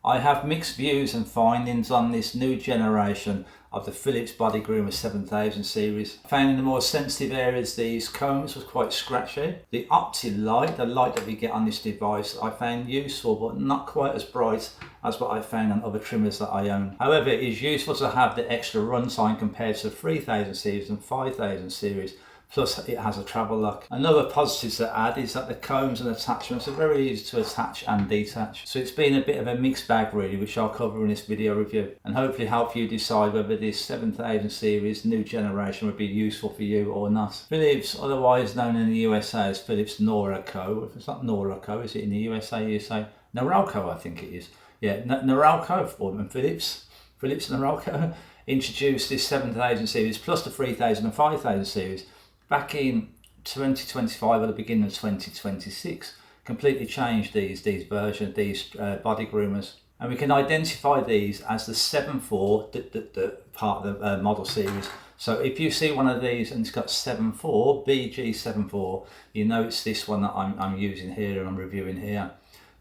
I have mixed views and findings on this new generation of the Philips Body Groomer 7000 series. I found in the more sensitive areas these combs was quite scratchy. The optic light, the light that we get on this device, I found useful but not quite as bright as what I found on other trimmers that I own. However, it is useful to have the extra runtime compared to the 3000 series and 5000 series. Plus it has a travel lock. Another positive to add is that the combs and attachments are very easy to attach and detach. So it's been a bit of a mixed bag really, which I'll cover in this video review and hopefully help you decide whether this 7000 series new generation would be useful for you or not. Philips, otherwise known in the USA as Philips Norelco. If it's not Norelco, is it in the USA you say? Norelco, I think it is. Yeah, Norelco and Philips Norelco introduced this 7000 series plus the 3000 and 5000 series back in 2025 or the beginning of 2026. Completely changed these versions, these body groomers, and we can identify these as the 7.4 the part of the model series. So if you see one of these and it's got 7.4 BG74, you know it's this one that I'm using here and I'm reviewing here.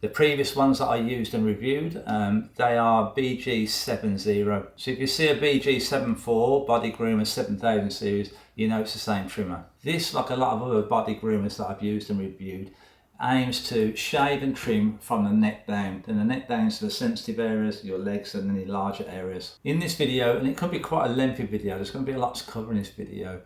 The previous ones that I used and reviewed, they are BG70. So if you see a BG74 Body Groomer 7000 series, you know it's the same trimmer. This, like a lot of other body groomers that I've used and reviewed, aims to shave and trim from the neck down. Then the neck down to the sensitive areas, your legs and any larger areas. In this video, and it could be quite a lengthy video, there's going to be a lot to cover in this video.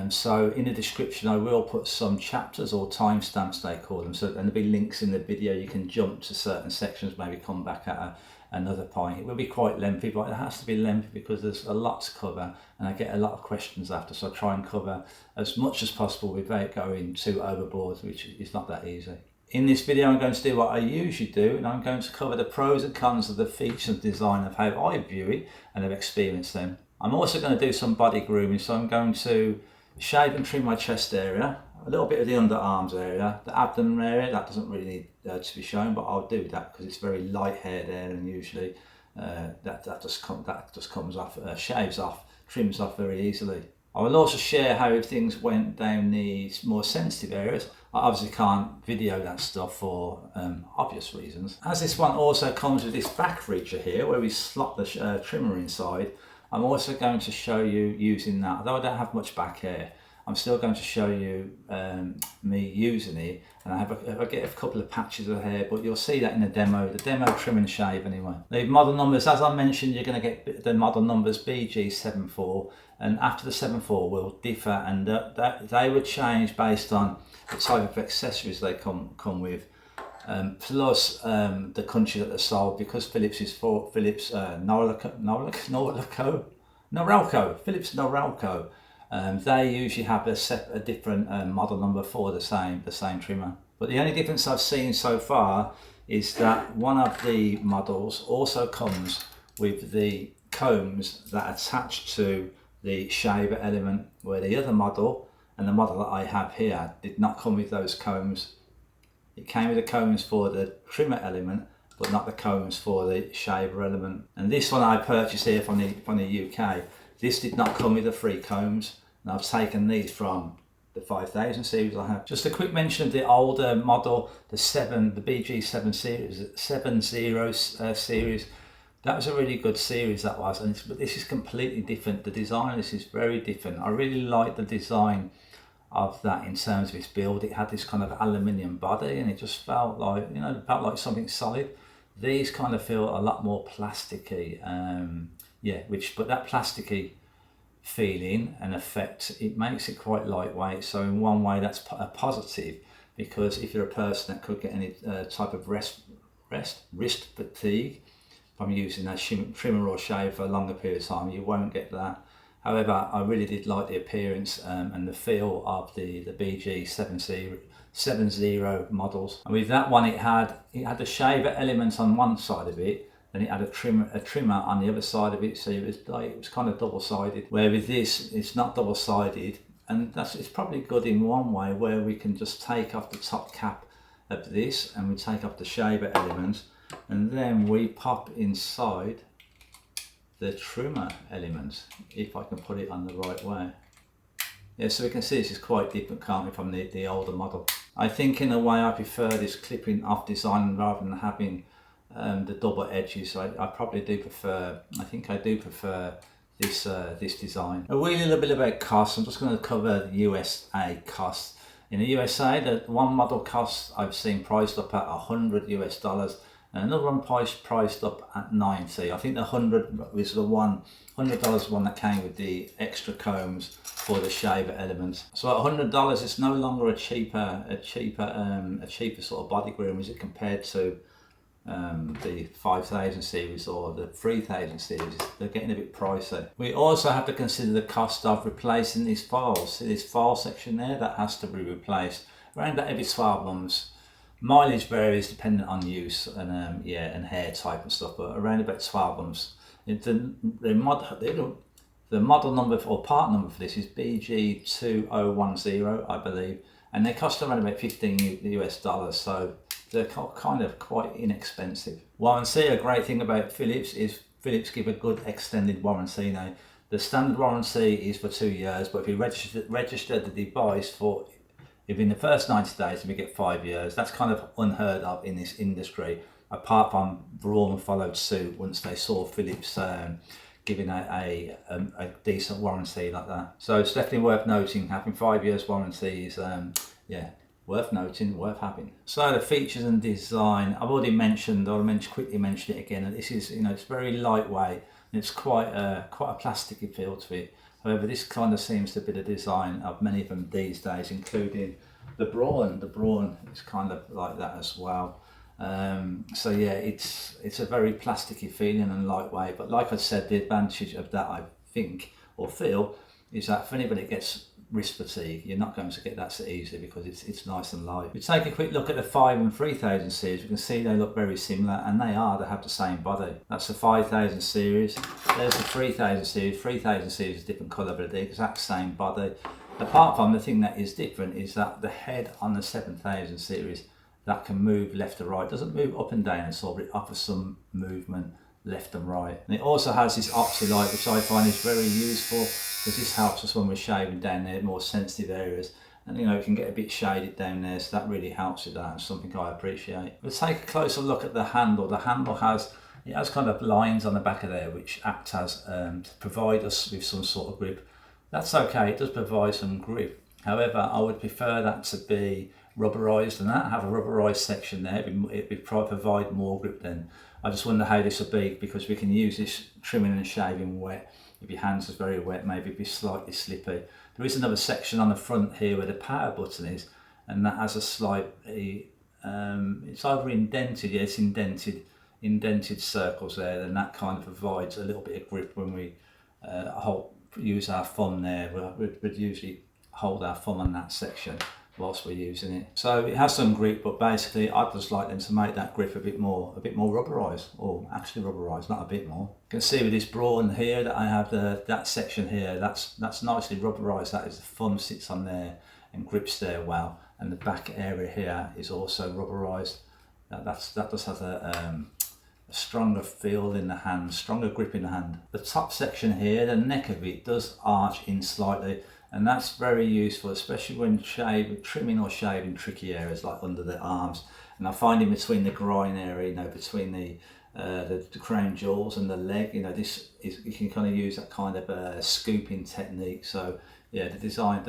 So in the description I will put some chapters or timestamps they call them, so and there'll be links in the video. You can jump to certain sections, maybe come back at another point. It will be quite lengthy, but it has to be lengthy because there's a lot to cover and I get a lot of questions after, so I try and cover as much as possible without going too overboard, which is not that easy. In this video I'm going to do what I usually do, and I'm going to cover the pros and cons of the features and design of how I view it and have experienced them. I'm also going to do some body grooming, so I'm going to shave and trim my chest area, a little bit of the underarms area, the abdomen area, that doesn't really need to be shown, but I'll do that because it's very light hair there, and usually that just comes off, shaves off, trims off very easily. I will also share how things went down the more sensitive areas. I obviously can't video that stuff for obvious reasons. As this one also comes with this back feature here where we slot the trimmer inside, I'm also going to show you using that. Although I don't have much back hair, I'm still going to show you me using it, and I get a couple of patches of hair, but you'll see that in the demo trim and shave anyway. The model numbers, as I mentioned, you're going to get the model numbers BG74, and after the 74 will differ, and they would change based on the type of accessories they come with. Plus the country that they're sold, because Philips is for Philips Norelco, Philips Norelco. They usually have a different model number for the same trimmer. But the only difference I've seen so far is that one of the models also comes with the combs that attach to the shaver element, where the other model and the model that I have here did not come with those combs. It came with the combs for the trimmer element, but not the combs for the shaver element. And this one I purchased here from the UK. This did not come with the free combs, and I've taken these from the 5000 series I have. Just a quick mention of the older model, the BG7 series, 70 series. That was a really good series, that was, but this is completely different. The design of this is very different. I really like the design of that in terms of its build. It had this kind of aluminium body, and it just felt like, felt like something solid. These kind of feel a lot more plasticky, but that plasticky feeling and effect, it makes it quite lightweight. So in one way that's a positive, because if you're a person that could get any type of wrist fatigue from using that trimmer or shave for a longer period of time, you won't get that. However, I really did like the appearance and the feel of the BG70 models. And with that one, it had the shaver element on one side of it, then it had a trimmer on the other side of it, so it was kind of double-sided. Where with this, it's not double-sided, and it's probably good in one way, where we can just take off the top cap of this, and we take off the shaver element, and then we pop inside the trimmer element, if I can put it on the right way. Yeah, so we can see this is quite different, can't we, from the older model. I think in a way I prefer this clipping off design rather than having the double edges. I probably do prefer, I think I do prefer this this design. A really little bit about costs. I'm just going to cover the USA costs. In the USA, the one model cost I've seen priced up at $100 US, and another one priced up at 90. I think the 100 was the $100 one that came with the extra combs for the shaver element. So at $100, it's no longer a cheaper sort of body groom, is it, compared to the 5000 series or the 3000 series. They're getting a bit pricey. We also have to consider the cost of replacing these files. See this file section there, that has to be replaced around about every 12 months. Mileage varies depending on use and yeah, and hair type and stuff, but around about 12 months. The model number or part number for this is BG7010, I believe, and they cost around about $15 US, so they're kind of quite inexpensive. Warranty, a great thing about Philips is Philips give a good extended warranty. Now, the standard warranty is for 2 years, but if you register the device for within the first 90 days, we get 5 years. That's kind of unheard of in this industry, apart from Grooming followed suit once they saw Philips giving a decent warranty like that. So it's definitely worth noting, having 5 years warranty is, yeah, worth noting, worth having. So the features and design, I've already mentioned, or quickly mention it again, and this is, you know, it's very lightweight, and it's quite a plasticky feel to it. However, this kind of seems to be the design of many of them these days, including the Groin. The Groin is kind of like that as well. So yeah, it's a very plasticky feeling and lightweight, but like I said, the advantage of that, I think or feel, is that if anybody gets wrist fatigue, you're not going to get that so easily because it's nice and light. If we take a quick look at the 5 and 3000 series, we can see they look very similar, and they have the same body. That's the 5000 series, there's the 3000 series. 3000 series is a different colour, but the exact same body. Apart from the thing that is different is that the head on the 7000 series, that can move left to right, doesn't move up and down at all, but it offers some movement left and right. And it also has this opti light, which I find is very useful, because this helps us when we're shaving down there more sensitive areas, and you know, it can get a bit shaded down there, so that really helps with that, and something I appreciate. We'll take a closer look at the handle. The handle has kind of lines on the back of there which act as to provide us with some sort of grip. That's okay, it does provide some grip. However, I would prefer that to be rubberized, and that have a rubberized section there. It would provide more grip then. I just wonder how this will be, because we can use this trimming and shaving wet. If your hands are very wet, maybe it'd be slightly slippy. There is another section on the front here where the power button is, and that has a slightly, it's either indented, yeah, it's indented circles there, and that kind of provides a little bit of grip when we use our thumb there. We'd usually hold our thumb on that section whilst we're using it. So it has some grip, but basically I'd just like them to make that grip a bit more rubberized, or actually rubberized, not a bit more. You can see with this Groin here that I have that section here, that's nicely rubberized. That is, the thumb sits on there and grips there well, and the back area here is also rubberized. That just has a stronger feel in the hand, stronger grip in the hand. The top section here, the neck of it does arch in slightly, and that's very useful, especially when trimming or shaving tricky areas like under the arms. And I find in between the groin area, you know, between the crown jewels and the leg, you know, this is, you can kind of use that kind of scooping technique. So yeah, the design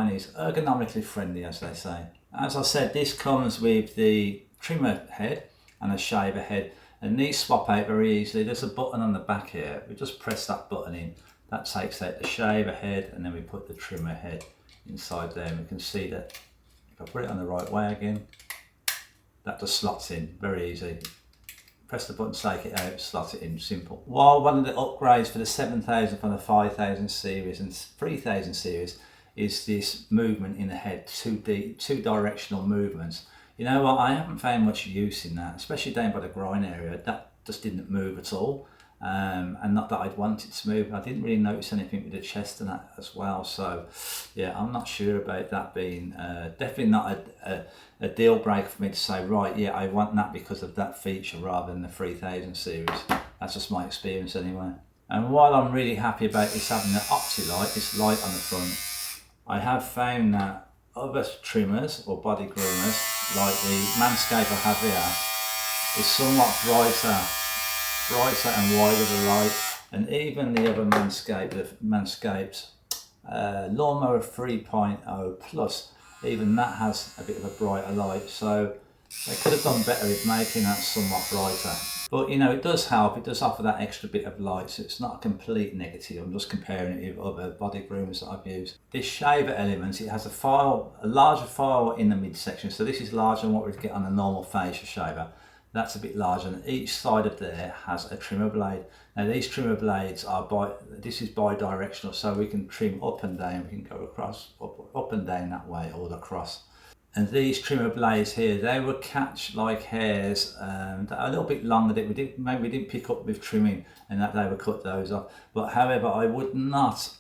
is ergonomically friendly, as they say. As I said, this comes with the trimmer head and a shaver head, and these swap out very easily. There's a button on the back here. We just press that button in. That takes out the shaver head, and then we put the trimmer head inside there, and we can see that if I put it on the right way again, that just slots in very easy. Press the button, take it out, slot it in, simple. While one of the upgrades for the 7000 from the 5000 series and 3000 series is this movement in the head, two directional movements. You know what, I haven't found much use in that, especially down by the groin area. That just didn't move at all. And not that I'd want it to move. I didn't really notice anything with the chest and that as well. So yeah, I'm not sure about that being definitely not a deal breaker for me to say, right, yeah, I want that because of that feature rather than the 3000 series. That's just my experience anyway. And while I'm really happy about this having the opti light, this light on the front, I have found that other trimmers or body groomers, like the Manscaped I have here, is somewhat brighter and wider the light, and even the other Manscaped Lawnmower 3.0 Plus, even that has a bit of a brighter light, so they could have done better with making that somewhat brighter. But you know, it does help, it does offer that extra bit of light, so it's not a complete negative. I'm just comparing it with other body groomers that I've used. This shaver element, it has a larger file in the midsection, so this is larger than what we'd get on a normal facial shaver. That's a bit larger, and each side of there has a trimmer blade. Now these trimmer blades are this is bi-directional, so we can trim up and down, we can go across, up and down that way, all across. And these trimmer blades here, they will catch like hairs that are a little bit longer that maybe we didn't pick up with trimming, and that they would cut those off. But however, I would not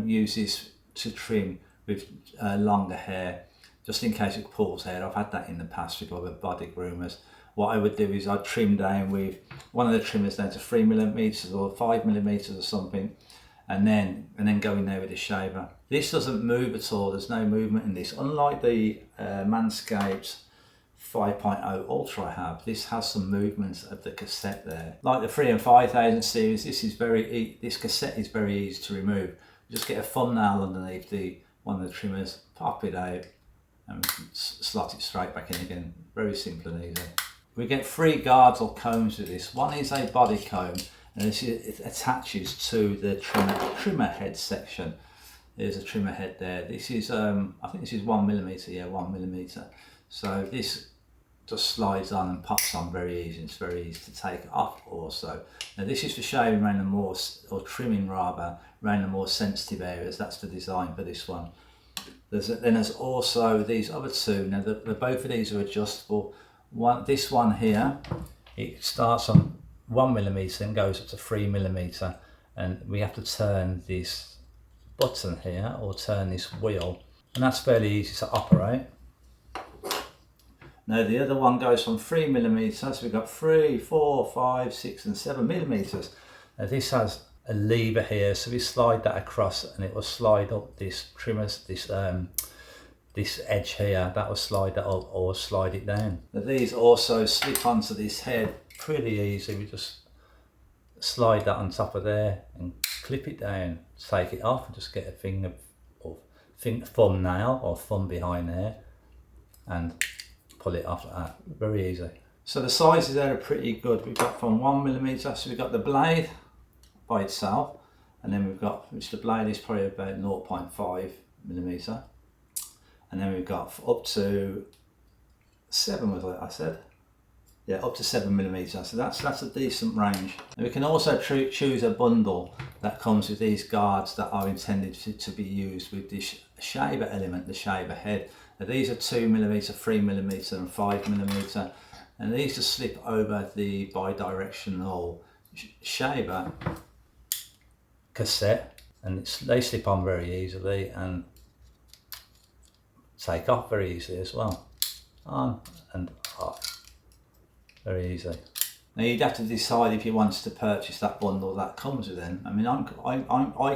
use this to trim with longer hair, just in case it pulls hair. I've had that in the past with other body groomers. What I would do is I'd trim down with one of the trimmers down to 3mm or 5mm or something, and then go in there with the shaver. This doesn't move at all, there's no movement in this. Unlike the Manscaped 5.0 Ultra I have, this has some movements of the cassette there. Like the 3 and 5000 series, this cassette is very easy to remove. You just get a thumbnail underneath one of the trimmers, pop it out, and slot it straight back in again. Very simple and easy. We get 3 guards or combs with this. One is a body comb, and it attaches to the trimmer head section. There's a trimmer head there. This is, I think this is 1mm, yeah, 1mm. So this just slides on and pops on very easy. It's very easy to take off also. Now this is for shaving around the more, or trimming rather, around the more sensitive areas. That's the design for this one. Then there's also these other two. Now both of these are adjustable. This one here, it starts on 1mm and goes up to 3mm, and we have to turn this button here, or turn this wheel, and that's fairly easy to operate. Now the other one goes from 3mm, so we've got 3, 4, 5, 6 and 7mm. Now this has a lever here, so we slide that across and it will slide up this this edge here, that will slide that up or slide it down. Now these also slip onto this head pretty easy. We just slide that on top of there and clip it down, take it off, and just get a thumbnail or thumb behind there and pull it off like that. Very easy. So the sizes there are pretty good. We've got from 1mm, so we've got the blade by itself, and then we've got, which the blade is probably about 0.5mm. And then we've got up to 7, was it I said? Yeah, up to 7mm. So that's a decent range. And we can also choose a bundle that comes with these guards that are intended to be used with this shaver element, the shaver head. Now these are 2mm, 3mm and 5mm. And these just slip over the bi-directional shaver cassette, and they slip on very easily and take off very easily as well. On and off, very easy. Now you'd have to decide if you wanted to purchase that bundle that comes with them. I mean, I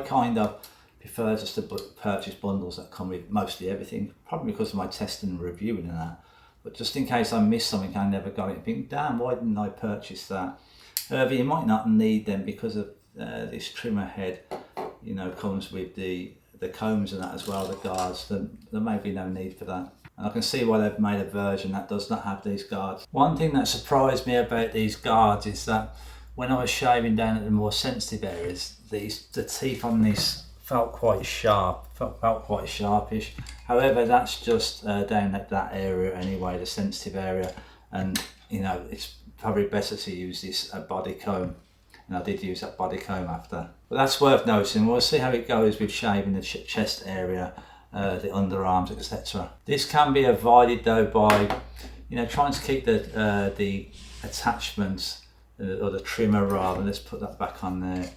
kind of prefer just to purchase bundles that come with mostly everything, probably because of my testing and reviewing and that. But just in case I miss something, I never got it, think, damn, why didn't I purchase that? However, you might not need them because of this trimmer head, you know, comes with the combs and that as well, the guards. There may be no need for that. And I can see why they've made a version that does not have these guards. One thing that surprised me about these guards is that when I was shaving down at the more sensitive areas, the teeth on this felt quite sharp, felt quite sharpish. However, that's just down at that area anyway, the sensitive area, and you know, it's probably better to use this body comb. And I did use that body comb after. But that's worth noticing. We'll see how it goes with shaving the chest area, the underarms, etc. This can be avoided though by, you know, trying to keep the attachments or the trimmer rather. Let's put that back on there.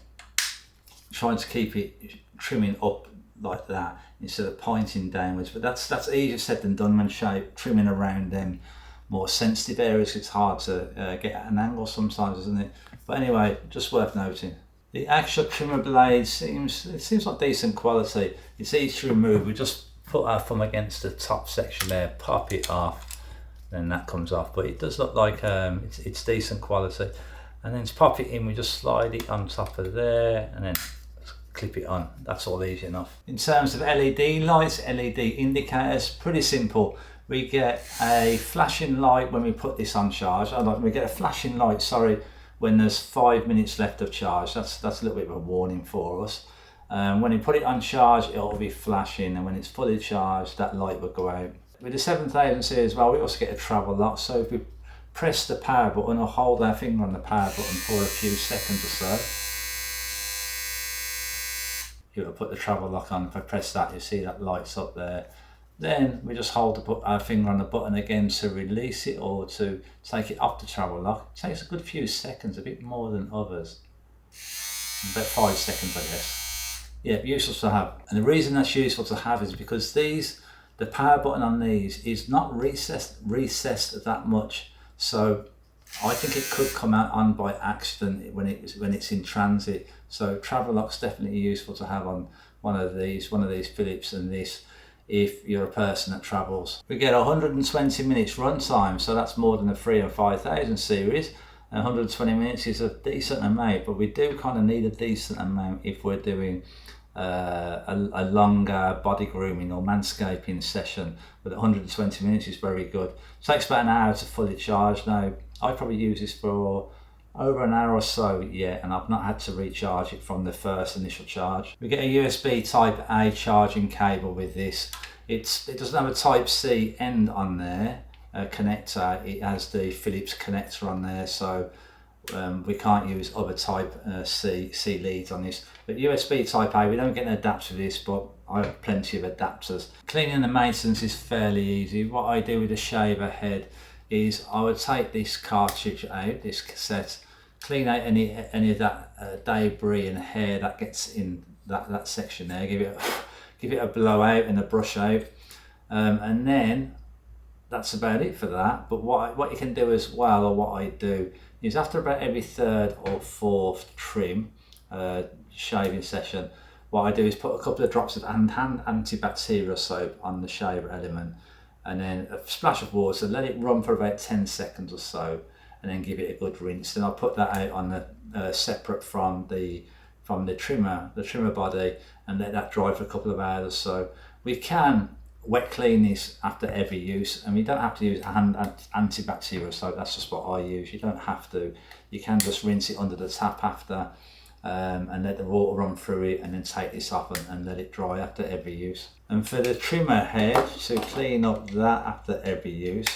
Trying to keep it trimming up like that instead of pointing downwards. But that's easier said than done when trimming around them more sensitive areas. It's hard to get at an angle sometimes, isn't it? But anyway, just worth noting. The actual trimmer blade seems like decent quality. It's easy to remove. We just put our thumb against the top section there, pop it off, then that comes off. But it does look like it's decent quality. And then to pop it in, we just slide it on top of there and then clip it on. That's all easy enough. In terms of LED lights, LED indicators, pretty simple. We get a flashing light when we put this on charge. We get a flashing light, sorry, when there's 5 minutes left of charge. That's a little bit of a warning for us. When you put it on charge, it'll be flashing, and when it's fully charged, that light will go out. With the 7000 series as well, we also get a travel lock. So if we press the power button or hold our finger on the power button for a few seconds or so, you'll put the travel lock on. If I press that, you see that lights up there. Then we just hold our finger on the button again to release it or to take it off the travel lock. It takes a good few seconds, a bit more than others. About 5 seconds, I guess. Yeah, useful to have. And the reason that's useful to have is because the power button on these is not recessed that much. So I think it could come out on by accident when it's in transit. So travel lock's definitely useful to have on one of these Philips and this, if you're a person that travels. We get 120 minutes runtime, so that's more than the 3 and 5000 series. And 120 minutes is a decent amount, but we do kind of need a decent amount if we're doing a longer body grooming or manscaping session. But 120 minutes is very good. It takes about an hour to fully charge. Now, I probably use this for over an hour or so yet, and I've not had to recharge it from the first initial charge. We get a USB Type A charging cable with this. It doesn't have a Type C end on there, connector. It has the Philips connector on there, so we can't use other Type C leads on this. But USB Type A, we don't get an adapter for this, but I have plenty of adapters. Cleaning and maintenance is fairly easy. What I do with the shaver head is I would take this cartridge out, this cassette, clean out any of that debris and hair that gets in that section there, give it a blowout and a brush out, and then that's about it for that. But what you can do as well, or what I do, is after about every 3rd or 4th trim shaving session, what I do is put a couple of drops of hand antibacterial soap on the shaver element, and then a splash of water, let it run for about 10 seconds or so, and then give it a good rinse. Then I'll put that out on the separate from the trimmer body, and let that dry for a couple of hours or so. We can wet clean this after every use, and we don't have to use hand antibacterial soap. That's just what I use. You don't have to. You can just rinse it under the tap after, and let the water run through it, and then take this off and let it dry after every use. And for the trimmer head, to clean up that after every use,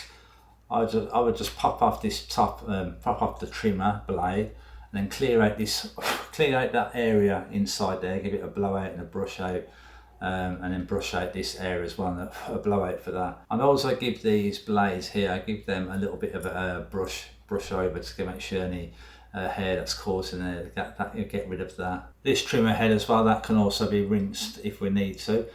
I would just pop off this top, pop off the trimmer blade, and then clear out that area inside there, give it a blowout and a brush out, and then brush out this area as well, and a blowout for that. And also give these blades here, I give them a little bit of a brush over to make sure any hair that's caught in there, get rid of that. This trimmer head as well, that can also be rinsed if we need to.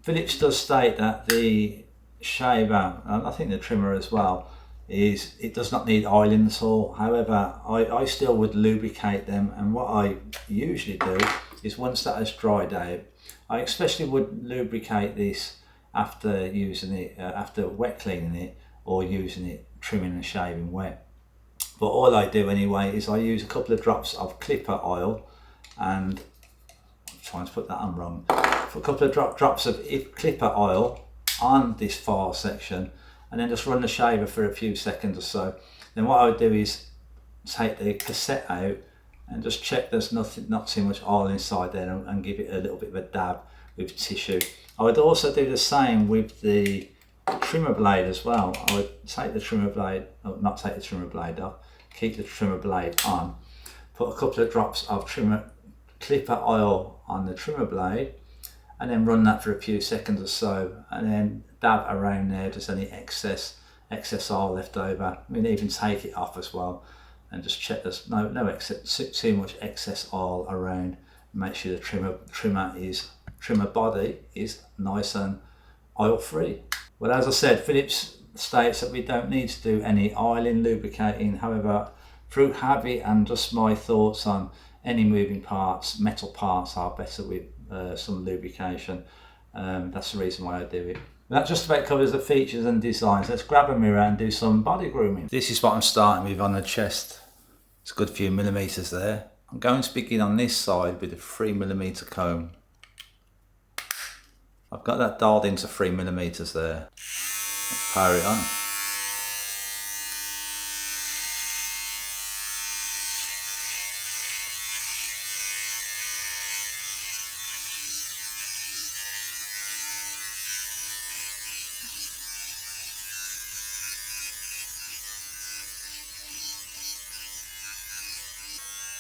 Philips does state that the shaver, and I think the trimmer as well, it does not need oiling at all. However, I still would lubricate them, and what I usually do is once that has dried out, I especially would lubricate this after using it, after wet cleaning it, or using it trimming and shaving wet. But all I do anyway is I use a couple of drops of clipper oil, and I'm trying to put that on wrong, for a couple of drops of clipper oil on this file section, and then just run the shaver for a few seconds or so. Then what I would do is take the cassette out and just check there's not too much oil inside there, and give it a little bit of a dab with tissue. I would also do the same with the trimmer blade as well. I would take the trimmer blade, not take the trimmer blade off, keep the trimmer blade on, put a couple of drops of clipper oil on the trimmer blade, and then run that for a few seconds or so, and then dab around there, just any excess oil left over. I mean, even take it off as well, and just check there's no too much excess oil around. Make sure the trimmer body is nice and oil free. Well, as I said, Philips states that we don't need to do any oiling, lubricating. However, through habit and just my thoughts on any moving parts, metal parts are better with some lubrication. That's the reason why I do it. That just about covers the features and designs. Let's grab a mirror and do some body grooming. This is what I'm starting with on the chest. It's a good few millimeters there. I'm going to begin on this side with a 3mm comb. I've got that dialed into 3mm there. Let's power it on.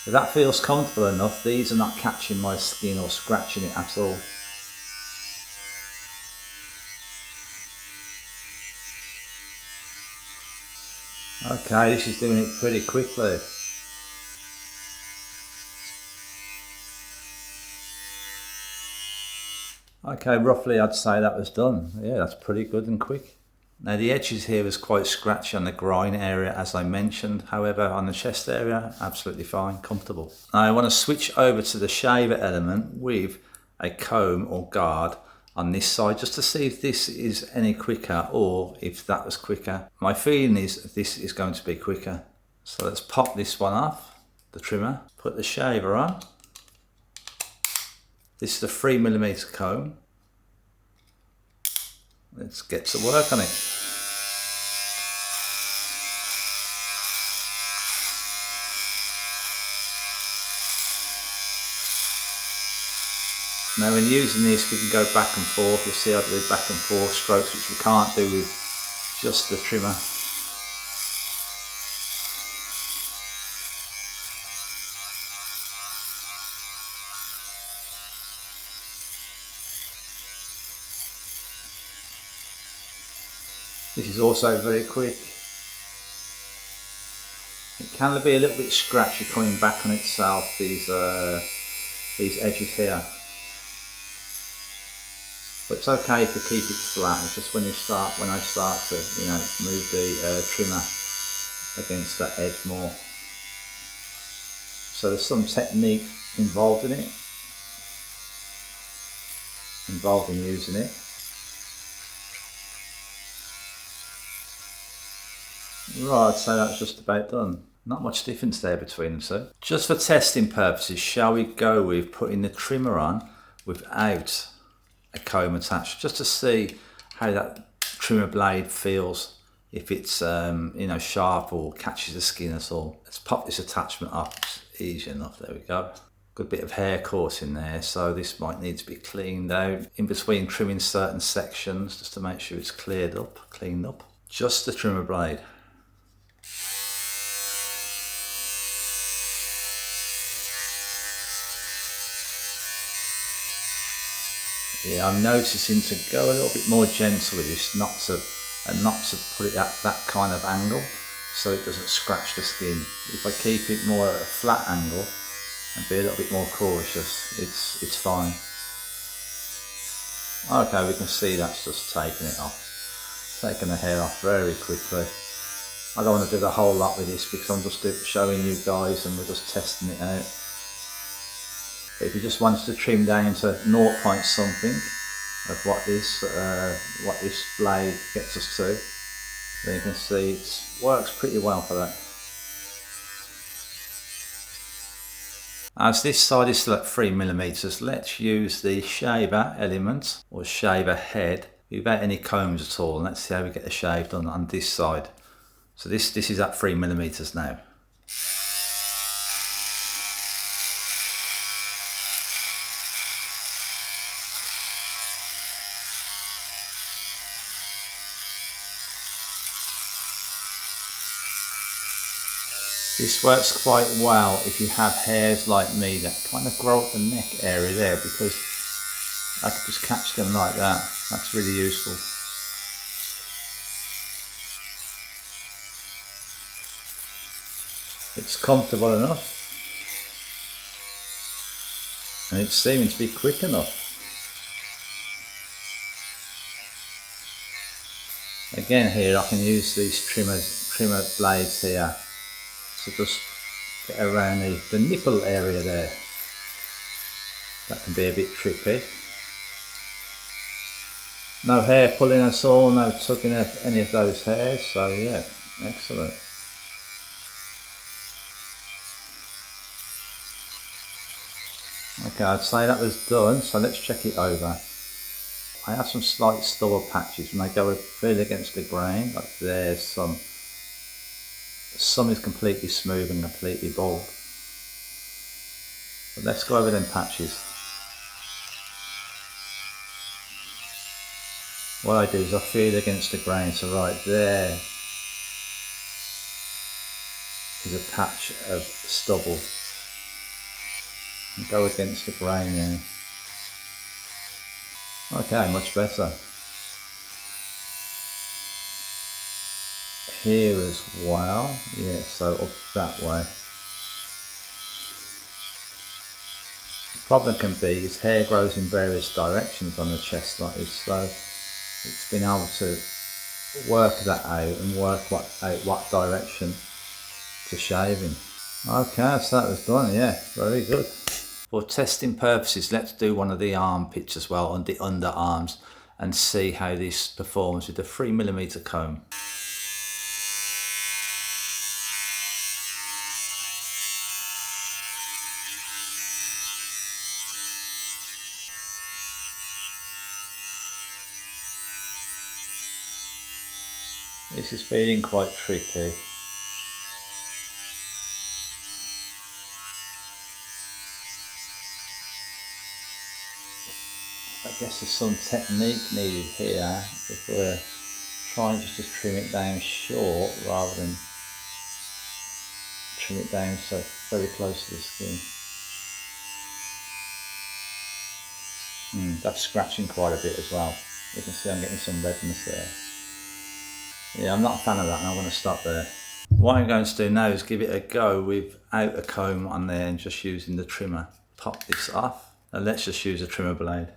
If that feels comfortable enough, these are not catching my skin or scratching it at all. Okay, this is doing it pretty quickly. Okay, roughly I'd say that was done. Yeah, that's pretty good and quick. Now the edges here was quite scratchy on the groin area as I mentioned, however on the chest area, absolutely fine, comfortable. Now I want to switch over to the shaver element with a comb or guard on this side just to see if this is any quicker or if that was quicker. My feeling is this is going to be quicker. So let's pop this one off, the trimmer, put the shaver on. This is a 3mm comb. Let's get to work on it. Now when using this we can go back and forth. You'll see I do back and forth strokes which you can't do with just the trimmer. This is also very quick. It can be a little bit scratchy coming back on itself, these edges here. But it's okay to keep it flat. It's just when I start to, move the trimmer against that edge more. So there's some technique involved in using it. Right, so that's just about done. Not much difference there between them, so. Just for testing purposes, shall we go with putting the trimmer on without a comb attached, just to see how that trimmer blade feels, if it's sharp or catches the skin at all. Let's pop this attachment up, it's easy enough, there we go. Good bit of hair caught in there, so this might need to be cleaned out in between trimming certain sections, just to make sure it's cleaned up. Just the trimmer blade. Yeah, I'm noticing to go a little bit more gentle with this, not to put it at that kind of angle so it doesn't scratch the skin. If I keep it more at a flat angle and be a little bit more cautious, it's fine. Okay, we can see that's just taking it off, taking the hair off very quickly. I don't want to do the whole lot with this because I'm just showing you guys and we're just testing it out. But if you just want to trim down to 0 point something of what this blade gets us to, then you can see it works pretty well for that. As this side is still at 3mm, let's use the shaver element or shaver head without any combs at all, and let's see how we get the shave done on this side. So this is at 3mm now. This works quite well if you have hairs like me that kind of grow up the neck area there, because I can just catch them like that. That's really useful. It's comfortable enough and it's seeming to be quick enough. Again here I can use these trimmer blades here to just get around the nipple area there. That can be a bit tricky. No hair pulling at all, no tugging at any of those hairs, so yeah, excellent. Okay, I'd say that was done, so let's check it over. I have some slight stubble patches when I go feel against the grain, like there's some is completely smooth and completely bald. But let's go over them patches. What I do is I feel against the grain, so right there is a patch of stubble. And go against the grain there. Okay, much better. Here as well, yeah, so up that way. The problem can be his hair grows in various directions on the chest like this, so it's been able to work that out and work out what direction to shave in. Okay, so that was done, yeah, very good. For testing purposes, let's do one of the armpits as well, and the underarms, and see how this performs with the 3mm comb. This is feeling quite tricky. I guess there's some technique needed here if we're trying just to trim it down short rather than trim it down so very close to the skin. That's scratching quite a bit as well. You can see I'm getting some redness there. Yeah, I'm not a fan of that, and I'm going to stop there. What I'm going to do now is give it a go without a comb on there and just using the trimmer. Pop this off, and let's just use a trimmer blade.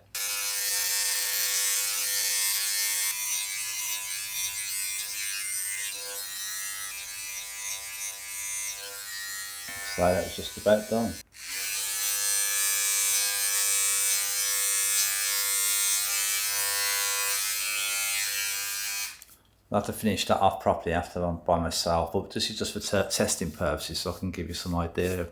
So that was just about done. I'll have to finish that off properly after I'm by myself, but this is just for testing purposes, so I can give you some idea of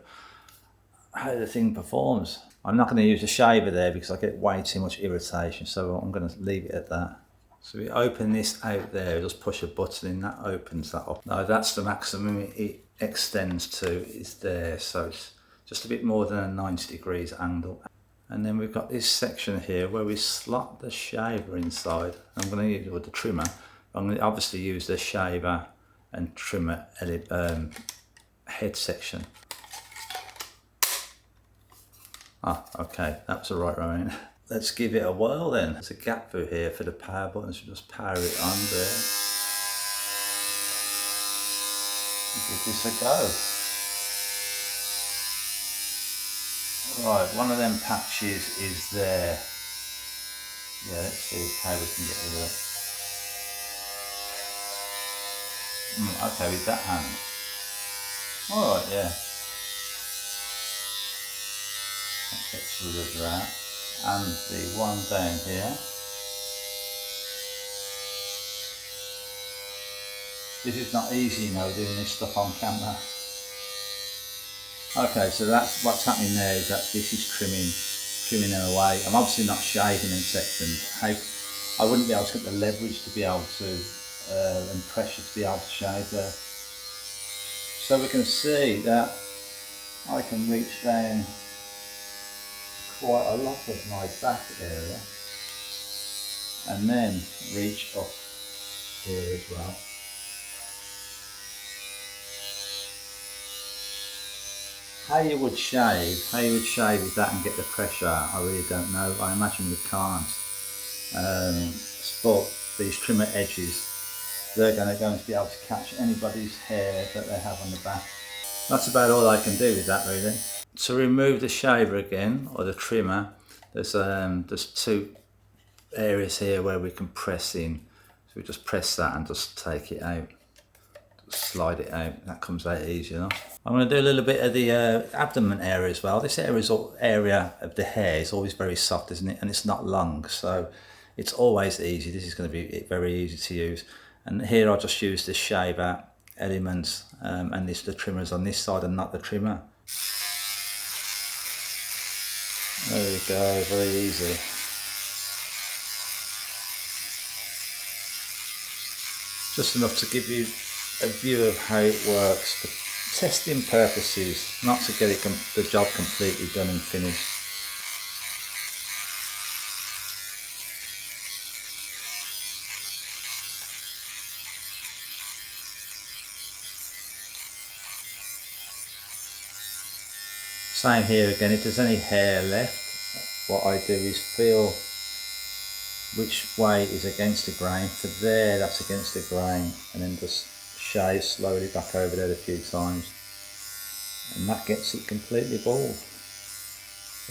how the thing performs. I'm not going to use a shaver there because I get way too much irritation, so I'm going to leave it at that. So we open this out there, just push a button in, that opens that up. Now that's the maximum it extends to, is there, so it's just a bit more than a 90 degrees angle. And then we've got this section here where we slot the shaver inside. I'm going to use it with the trimmer. I'm going to obviously use the shaver and trimmer head section. Ah, okay, that's the right round. Let's give it a whirl then. There's a gap through here for the power button, so just power it on there. Give this a go. Right, one of them patches is there. Yeah, let's see how we can get rid of it. Okay, with that hand. Alright, yeah. That gets rid of that. And the one down here. This is not easy, you know, doing this stuff on camera. Okay, so that's what's happening there, is that this is trimming them away. I'm obviously not shaving in sections. I wouldn't be able to get the leverage to be able to and pressure to be able to shave there. So we can see that I can reach down quite a lot of my back area and then reach up here as well. How you would shave with that and get the pressure out, I really don't know. I imagine you can't. But these trimmer edges, they're going to be able to catch anybody's hair that they have on the back. That's about all I can do with that really. To remove the shaver again, or the trimmer, there's two areas here where we can press in. So we just press that and just take it out. Just slide it out, that comes out easy enough. I'm going to do a little bit of the abdomen area as well. This area of the hair is always very soft, isn't it? And it's not long, so It's always easy. This is going to be very easy to use. And here I'll just use the shaver elements and the trimmers on this side and not the trimmer. There we go, very easy. Just enough to give you a view of how it works for testing purposes, not to get the job completely done and finished. Same here again, if there's any hair left, what I do is feel which way is against the grain. For there, that's against the grain, and then just shave slowly back over there a few times, and that gets it completely bald,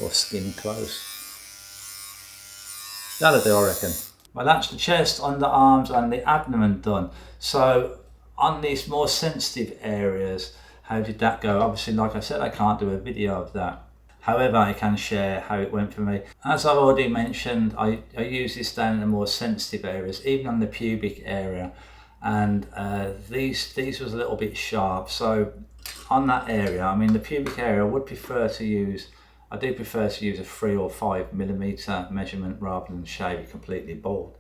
or skin close. That'll do, I reckon. Well, that's the chest, underarms and the abdomen done. So on these more sensitive areas, how did that go? Obviously, like I said, I can't do a video of that. However, I can share how it went for me. As I've already mentioned, I use this down in the more sensitive areas, even on the pubic area. And these was a little bit sharp. So on that area, I mean the pubic area, I would prefer to use, I do prefer to use a 3 or 5 millimeter measurement rather than shave it completely bald.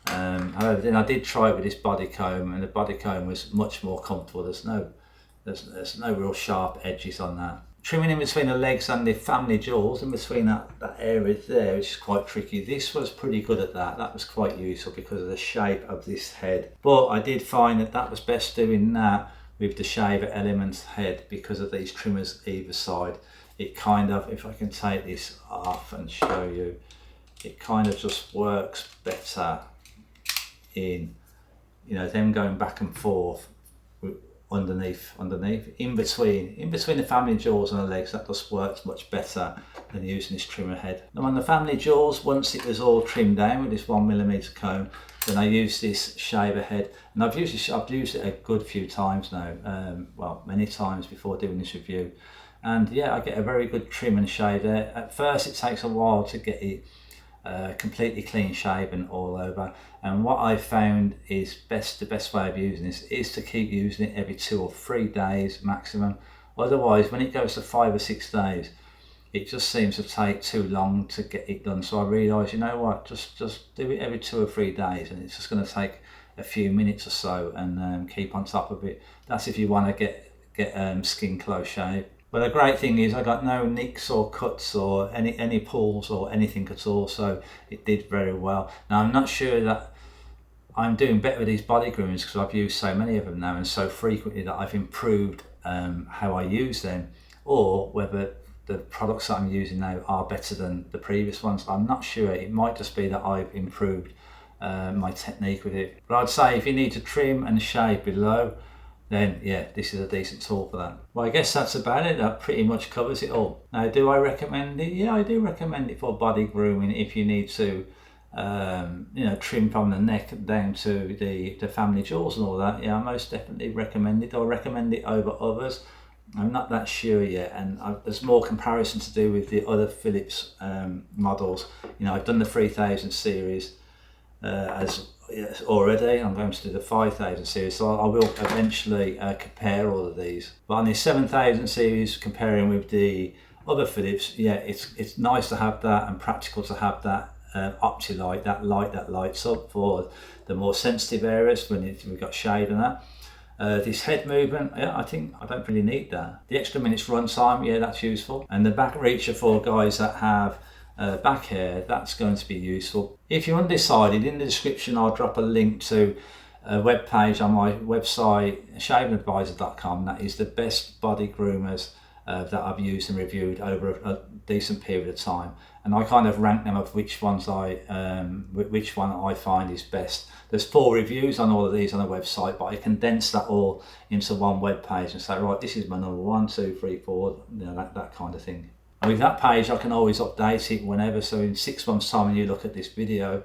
However, then I did try it with this body comb, and the body comb was much more comfortable. There's no real sharp edges on that. Trimming in between the legs and the family jewels, in between that area there, which is quite tricky. This was pretty good at that. That was quite useful because of the shape of this head. But I did find that was best doing that with the shaver elements head because of these trimmers either side. It kind of, if I can take this off and show you, it kind of just works better in, you know, them going back and forth underneath, in between the family jewels and the legs. That just works much better than using this trimmer head. Now on the family jewels, once it was all trimmed down with this 1 millimeter comb, then I used this shaver head, and I've used it a good few times now, well, many times before doing this review. And yeah, I get a very good trim and shave there. At first it takes a while to get it completely clean shaven all over, and what I found is the best way of using this is to keep using it every 2 or 3 days maximum. Otherwise, when it goes to 5 or 6 days, it just seems to take too long to get it done. So I realised, you know what, just do it every 2 or 3 days, and it's just going to take a few minutes or so, and keep on top of it. That's if you want to get skin close shave. But the great thing is I got no nicks or cuts or any pulls or anything at all, so it did very well. Now I'm not sure that I'm doing better with these body groomers because I've used so many of them now and so frequently that I've improved how I use them, or whether the products that I'm using now are better than the previous ones. I'm not sure. It might just be that I've improved my technique with it. But I'd say if you need to trim and shave below, then yeah, this is a decent tool for that. Well, I guess that's about it. That pretty much covers it all. Now, do I recommend it? Yeah, I do recommend it for body grooming if you need to, you know, trim from the neck down to the family jewels and all that. Yeah, I most definitely recommend it. I'll recommend it over others. I'm not that sure yet, and there's more comparison to do with the other Philips models. You know, I've done the 3000 series already. I'm going to do the 5000 series, so I will eventually compare all of these. But on the 7000 series, comparing with the other Philips, yeah, it's nice to have that and practical to have that OptiLight, that light that lights up for the more sensitive areas when we've got shade and that. This head movement, yeah, I think I don't really need that. The extra minutes run time, yeah, that's useful. And the back reacher for guys that have back hair, that's going to be useful. If you're undecided, in the description I'll drop a link to a web page on my website, shavingadvisor.com. That is the best body groomers that I've used and reviewed over a decent period of time, and I kind of rank them of which one I find is best. There's 4 reviews on all of these on the website, but I condense that all into one web page and say, right, this is my number 1, 2, 3, 4, you know, that kind of thing. And with that page, I can always update it whenever. So in 6 months' time, when you look at this video,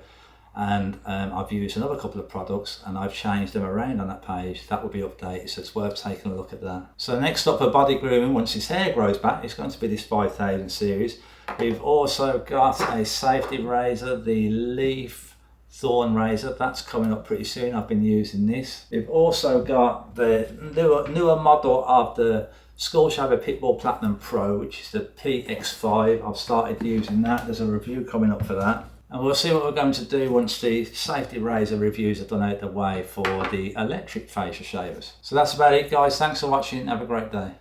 and I've used another couple of products and I've changed them around on that page, that will be updated, so it's worth taking a look at that. So next up for body grooming, once his hair grows back, it's going to be this 5000 series. We've also got a safety razor, the Leaf Thorn razor, that's coming up pretty soon. I've been using this. We've also got the newer model of the Skull Shaver Pitbull Platinum Pro, which is the PX5. I've started using that. There's a review coming up for that. And we'll see what we're going to do once the safety razor reviews are done out the way for the electric facial shavers. So that's about it, guys. Thanks for watching. Have a great day.